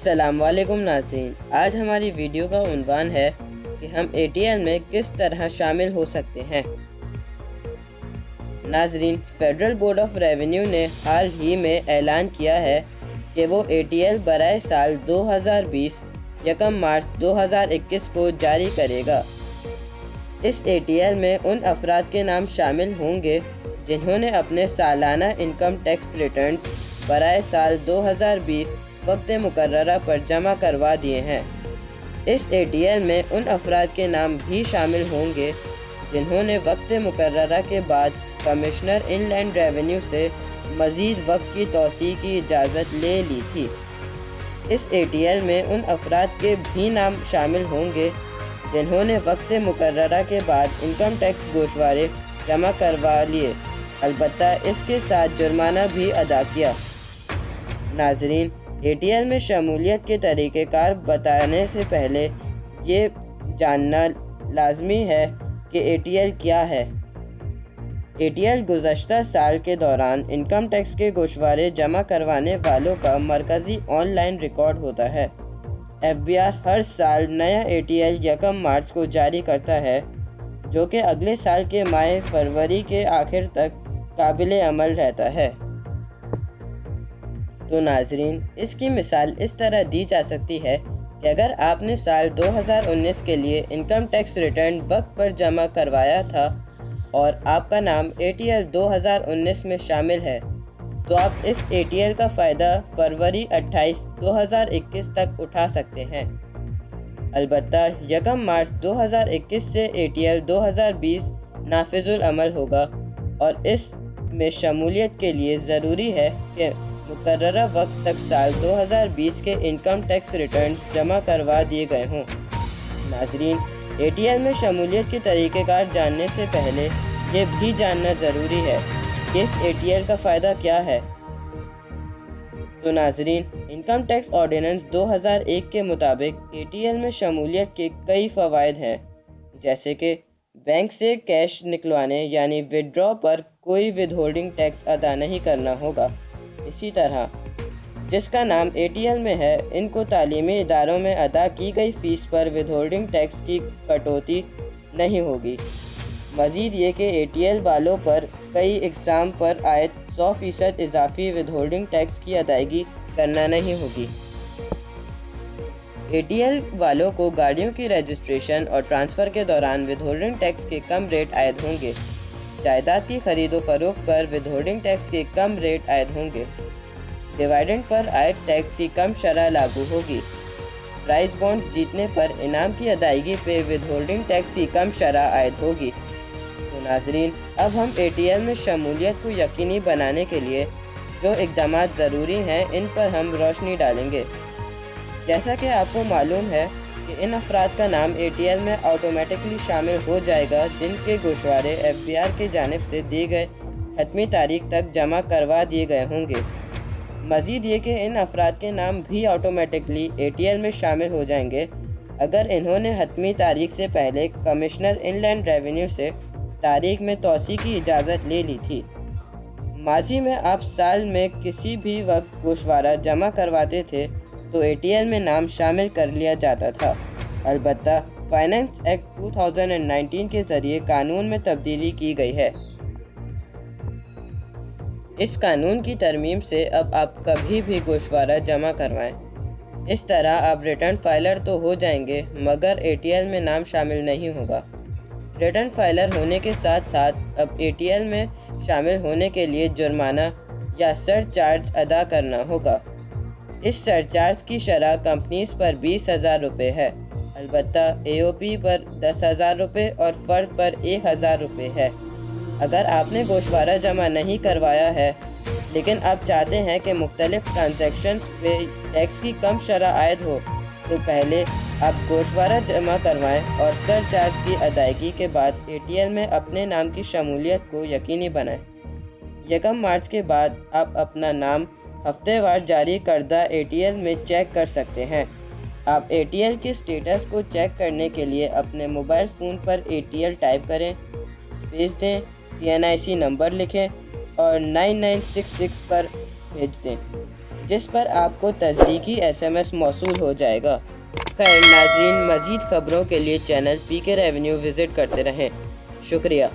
السلام علیکم ناظرین، آج ہماری ویڈیو کا عنوان ہے کہ ہم ATL میں کس طرح شامل ہو سکتے ہیں۔ ناظرین، فیڈرل بورڈ آف ریونیو نے حال ہی میں اعلان کیا ہے کہ وہ ATL برائے سال 2020 یکم مارچ 2021 کو جاری کرے گا۔ اس ATL میں ان افراد کے نام شامل ہوں گے جنہوں نے اپنے سالانہ انکم ٹیکس ریٹرنز برائے سال 2020 وقت مقررہ پر جمع کروا دیے ہیں۔ اس ATL میں ان افراد کے نام بھی شامل ہوں گے جنہوں نے وقت مقررہ کے بعد کمشنر ان لینڈ ریونیو سے مزید وقت کی توسیع کی اجازت لے لی تھی۔ اس ATL میں ان افراد کے بھی نام شامل ہوں گے جنہوں نے وقت مقررہ کے بعد انکم ٹیکس گوشوارے جمع کروا لیے، البتہ اس کے ساتھ جرمانہ بھی ادا کیا۔ ناظرین، ATL میں شمولیت کے طریقہ کار بتانے سے پہلے یہ جاننا لازمی ہے کہ ATL کیا ہے۔ ATL گزشتہ سال کے دوران انکم ٹیکس کے گوشوارے جمع کروانے والوں کا مرکزی آن لائن ریکارڈ ہوتا ہے۔ FBI ہر سال نیا ATL یکم مارچ کو جاری کرتا ہے، جو کہ اگلے سال کے ماہ فروری کے آخر تک قابل عمل رہتا ہے۔ تو ناظرین، اس کی مثال اس طرح دی جا سکتی ہے کہ اگر آپ نے سال 2019 کے لیے انکم ٹیکس ریٹرن وقت پر جمع کروایا تھا اور آپ کا نام ATL 2019 میں شامل ہے، تو آپ اس ATL کا فائدہ فروری 28، 2021 تک اٹھا سکتے ہیں۔ البتہ یکم مارچ 2021 سے ATL 2020 نافذ العمل ہوگا اور اس میں شمولیت کے لیے ضروری ہے کہ مقررہ وقت تک سال 2020 کے انکم ٹیکس ریٹرنز جمع کروا دیے گئے ہوں۔ ناظرین، ATL میں شمولیت کے طریقہ کار جاننے سے پہلے یہ بھی جاننا ضروری ہے کہ اس ATL کا فائدہ کیا ہے۔ تو ناظرین، انکم ٹیکس آرڈیننس 2001 کے مطابق ATL میں شمولیت کے کئی فوائد ہیں، جیسے کہ بینک سے کیش نکلوانے یعنی وڈرا پر کوئی ود ہولڈنگ ٹیکس ادا نہیں کرنا ہوگا۔ اسی طرح جس کا نام ATL میں ہے، ان کو تعلیمی اداروں میں ادا کی گئی فیس پر ود ہولڈنگ ٹیکس کی کٹوتی نہیں ہوگی۔ مزید یہ کہ ATL والوں پر کئی اقسام پر عائد 100% اضافی ود ہولڈنگ ٹیکس کی ادائیگی کرنا نہیں ہوگی۔ ATL والوں کو گاڑیوں کی رجسٹریشن اور ٹرانسفر کے دوران ود ہولڈنگ ٹیکس کے کم ریٹ عائد ہوں گے۔ جائیداد کی خرید و فروخت پر ود ہولڈنگ ٹیکس کے کم ریٹ عائد ہوں گے۔ ڈیویڈنڈ پر عائد ٹیکس کی کم شرح لاگو ہوگی۔ پرائز بانڈز جیتنے پر انعام کی ادائیگی پہ ود ہولڈنگ ٹیکس کی کم شرح عائد ہوگی۔ تو ناظرین، اب ہم ATL میں شمولیت کو یقینی بنانے کے لیے جو اقدامات ضروری ہیں ان پر ہم روشنی ڈالیں گے۔ جیسا کہ آپ کو معلوم ہے کہ ان افراد کا نام ATL میں آٹومیٹکلی شامل ہو جائے گا جن کے گوشوارے FBI کی جانب سے دی گئے حتمی تاریخ تک جمع کروا دیے گئے ہوں گے۔ مزید یہ کہ ان افراد کے نام بھی آٹومیٹکلی ATL میں شامل ہو جائیں گے اگر انہوں نے حتمی تاریخ سے پہلے کمشنر ان لینڈ ریونیو سے تاریخ میں توسیع کی اجازت لے لی تھی۔ ماضی میں آپ سال میں کسی بھی وقت گوشوارہ جمع کرواتے تھے تو ATL میں نام شامل کر لیا جاتا تھا، البتہ فائنانس ایکٹ 2019 کے ذریعے قانون میں تبدیلی کی گئی ہے۔ اس قانون کی ترمیم سے اب آپ کبھی بھی گوشوارہ جمع کروائیں۔ اس طرح آپ ریٹرن فائلر تو ہو جائیں گے مگر ATL میں نام شامل نہیں ہوگا۔ ریٹرن فائلر ہونے کے ساتھ ساتھ اب ATL میں شامل ہونے کے لیے جرمانہ یا سر چارج ادا کرنا ہوگا۔ اس سر چارج کی شرح کمپنیز پر 20,000 روپے ہے، البتہ AOP پر 10,000 روپے اور فرد پر 1,000 روپے ہے۔ اگر آپ نے گوشوارہ جمع نہیں کروایا ہے لیکن آپ چاہتے ہیں کہ مختلف ٹرانزیکشنز پہ ٹیکس کی کم شرح عائد ہو، تو پہلے آپ گوشوارہ جمع کروائیں اور سر چارج کی ادائیگی کے بعد ATL میں اپنے نام کی شمولیت کو یقینی بنائیں۔ یکم مارچ کے بعد آپ اپنا نام ہفتے وار جاری کردہ ATL میں چیک کر سکتے ہیں۔ آپ ATL کے سٹیٹس کو چیک کرنے کے لیے اپنے موبائل فون پر ATL ٹائپ کریں، اسپیس دیں، CNIC نمبر لکھیں اور 9966 پر بھیج دیں۔ جس پر آپ کو تصدیقی SMS موصول ہو جائے گا۔ خیر ناظرین، مزید خبروں کے لیے چینل PK ریونیو وزٹ کرتے رہیں۔ شکریہ۔